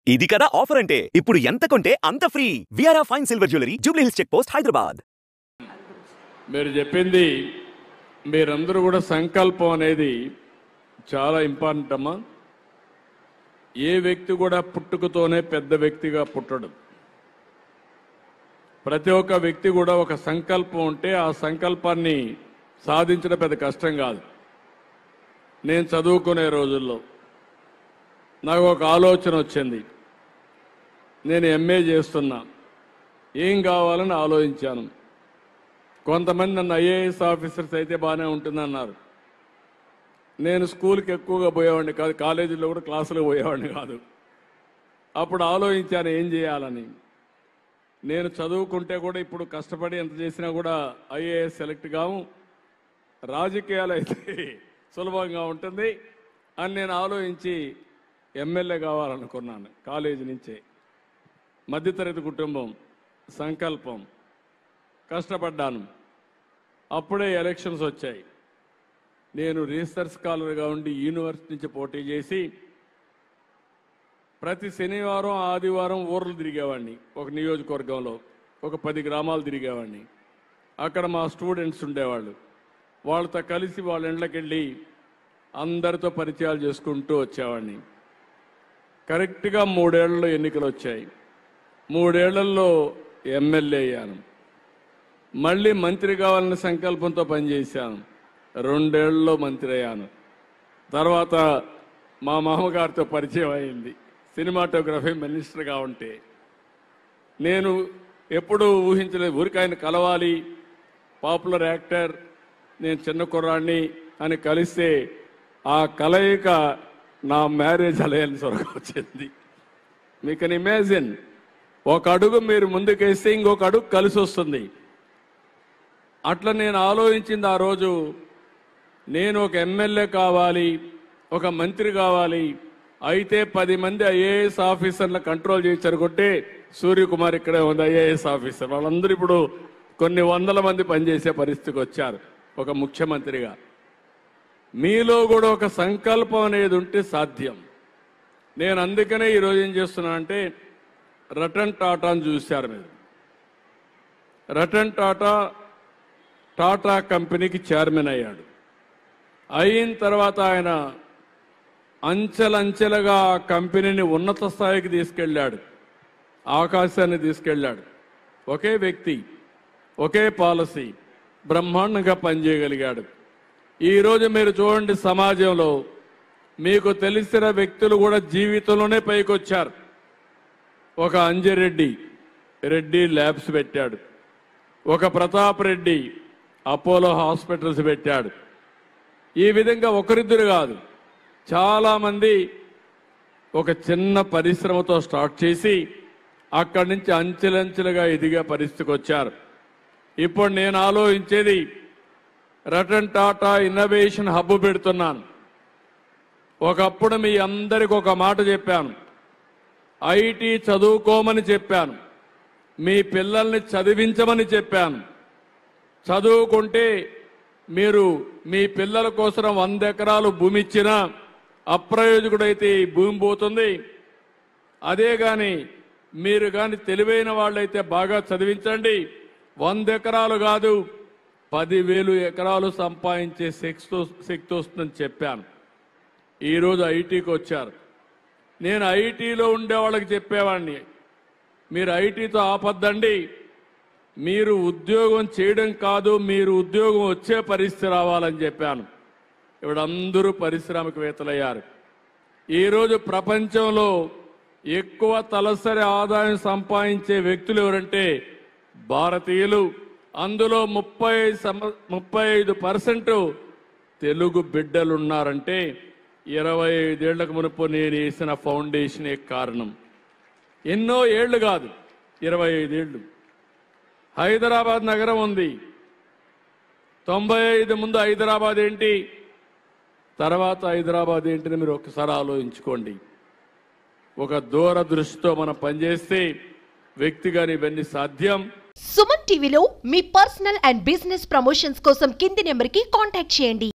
ఇది కదా ఆఫర్ అంటే ఇప్పుడు ఎంత కొంటే అంత ఫ్రీ విఆర్ఆ fine silver jewellery Jubilee Hills check post Hyderabad. మీరు చెప్పింది మీరందరూ కూడా సంకల్పం అనేది చాలా ఇంపార్టెంట్ అమ్మా. ఏ వ్యక్తి కూడా పుట్టుకతోనే పెద్ద వ్యక్తిగా పుట్టడు. ప్రతి ఒక్క వ్యక్తి కూడా ఒక సంకల్పం ఉంటే ఆ సంకల్పాన్ని సాధించడం పెద్ద కష్టం కాదు. నేను చదువుకునే రోజుల్లో నాకు ఒక ఆలోచన వచ్చింది. నేను ఎంఏ చేస్తున్నా, ఏం కావాలని ఆలోచించాను. కొంతమంది నన్ను ఐఏఎస్ ఆఫీసర్స్ అయితే బాగానే ఉంటుందన్నారు. నేను స్కూల్కి ఎక్కువగా పోయేవాడిని కాదు, కాలేజీలో కూడా క్లాసులకు పోయేవాడిని కాదు. అప్పుడు ఆలోచించాను ఏం చేయాలని. నేను చదువుకుంటే కూడా ఇప్పుడు కష్టపడి ఎంత చేసినా కూడా ఐఏఎస్ సెలెక్ట్ కావు, రాజకీయాలు అయితే సులభంగా ఉంటుంది అని నేను ఆలోచించి ఎమ్మెల్యే కావాలనుకున్నాను. కాలేజీ నుంచే మధ్యతరగతి కుటుంబం, సంకల్పం, కష్టపడ్డాను. అప్పుడే ఎలక్షన్స్ వచ్చాయి. నేను రీసెర్చ్ స్కాలర్గా ఉండి యూనివర్సిటీ నుంచి పోటీ చేసి ప్రతి శనివారం ఆదివారం ఊర్లు తిరిగేవాడిని. ఒక నియోజకవర్గంలో ఒక 10 గ్రామాలు తిరిగేవాడిని. అక్కడ మా స్టూడెంట్స్ ఉండేవాళ్ళు. వాళ్ళతో కలిసి వాళ్ళ ఇండ్లకి వెళ్ళి అందరితో పరిచయాలు చేసుకుంటూ వచ్చేవాడిని. కరెక్ట్గా 3 ఏళ్లలో ఎన్నికలు వచ్చాయి. 3 ఏళ్లలో ఎమ్మెల్యే అయ్యాను. మళ్ళీ మంత్రి కావాలనే సంకల్పంతో పనిచేశాను. 2 ఏళ్లలో మంత్రి అయ్యాను. తర్వాత మా మామగారితో పరిచయం అయింది. సినిమాటోగ్రఫీ మినిస్టర్గా ఉంటే నేను ఎప్పుడూ ఊహించలేదు. ఊరికి ఆయన కలవాలి, పాపులర్ యాక్టర్, నేను చిన్న కుర్రాడిని అని కలిస్తే ఆ కలయిక నా మ్యారేజ్ అలయన్స్ వరకు వచ్చింది. మీ కెన్ ఇమాజిన్, ఒక అడుగు మీరు ముందుకేస్తే ఇంకొక అడుగు కలిసి వస్తుంది. అట్లా నేను ఆలోచించింది ఆ రోజు. నేను ఒక ఎమ్మెల్యే కావాలి, ఒక మంత్రి కావాలి, అయితే 10 మంది ఐఏఎస్ ఆఫీసర్ల కంట్రోల్ చేశారు. కొట్టే సూర్యకుమార్ ఇక్కడే ఉంది ఐఏఎస్ ఆఫీసర్. వాళ్ళందరూ ఇప్పుడు కొన్ని 100 మంది పనిచేసే పరిస్థితికి వచ్చారు ఒక ముఖ్యమంత్రిగా. మీలో కూడా ఒక సంకల్పం అనేది ఉంటే సాధ్యం. నేను అందుకనే ఈరోజు ఏం చేస్తున్నా అంటే, రతన్ టాటాను చూశారు మీరు. రతన్ టాటా టాటా కంపెనీకి చైర్మన్ అయ్యాడు. అయిన తర్వాత ఆయన అంచెలంచెలుగా ఆ కంపెనీని ఉన్నత స్థాయికి తీసుకెళ్ళాడు, ఆకాశాన్ని తీసుకెళ్ళాడు. ఒకే వ్యక్తి, ఒకే పాలసీ, బ్రహ్మాండంగా పనిచేయగలిగాడు. ఈరోజు మీరు చూడండి, సమాజంలో మీకు తెలిసిన వ్యక్తులు కూడా జీవితంలోనే పైకొచ్చారు. ఒక అంజిరెడ్డి, రెడ్డి ల్యాబ్స్ పెట్టాడు. ఒక ప్రతాప్ రెడ్డి అపోలో హాస్పిటల్స్ పెట్టాడు. ఈ విధంగా ఒకరిద్దరు కాదు, చాలామంది ఒక చిన్న పరిశ్రమతో స్టార్ట్ చేసి అక్కడి నుంచి అంచెలంచెలుగా ఎదిగే పరిస్థితికి వచ్చారు. ఇప్పుడు నేను ఆలోచించేది, రతన్ టాటా ఇన్నోవేషన్ హబ్ పెడుతున్నాను. ఒకప్పుడు మీ అందరికి ఒక మాట చెప్పాను, ఐటీ చదువుకోమని చెప్పాను, మీ పిల్లల్ని చదివించమని చెప్పాను. చదువుకుంటే మీరు మీ పిల్లల కోసం 100 ఎకరాలు భూమి ఇచ్చినా అప్రయోజకుడైతే ఈ భూమి పోతుంది. అదే కానీ మీరు కానీ తెలివైన వాళ్ళైతే బాగా చదివించండి, 100 ఎకరాలు కాదు 10,000 ఎకరాలు సంపాదించే శక్తి వస్తుందని చెప్పాను. ఈరోజు ఐటీకి వచ్చారు. నేను ఐటీలో ఉండే వాళ్ళకి చెప్పేవాడిని, మీరు ఐటీతో ఆపద్దండి, మీరు ఉద్యోగం చేయడం కాదు, మీరు ఉద్యోగం వచ్చే పరిస్థితి రావాలని చెప్పాను. ఇప్పుడు అందరూ పారిశ్రామికవేత్తలయ్యారు. ఈరోజు ప్రపంచంలో ఎక్కువ తలసరి ఆదాయం సంపాదించే వ్యక్తులు ఎవరంటే భారతీయులు. అందులో 35% తెలుగు బిడ్డలున్నారంటే 25 ఏళ్లకు మునుపు నేను వేసిన ఫౌండేషనే కారణం. ఎన్నో ఏళ్లు కాదు, 25 ఏళ్లు. హైదరాబాద్ నగరం ఉంది. 95 ముందు హైదరాబాద్ ఏంటి, తర్వాత హైదరాబాద్ ఏంటిని మీరు ఒకసారి ఆలోచించుకోండి. ఒక దూరదృష్టితో మనం పనిచేస్తే వ్యక్తిగాని ఇవన్నీ సాధ్యం. సుమన్ టీవీలో మీ పర్సనల్ అండ్ బిజినెస్ ప్రమోషన్స్ కోసం కింది నెంబర్కి కాంటాక్ట్ చేయండి.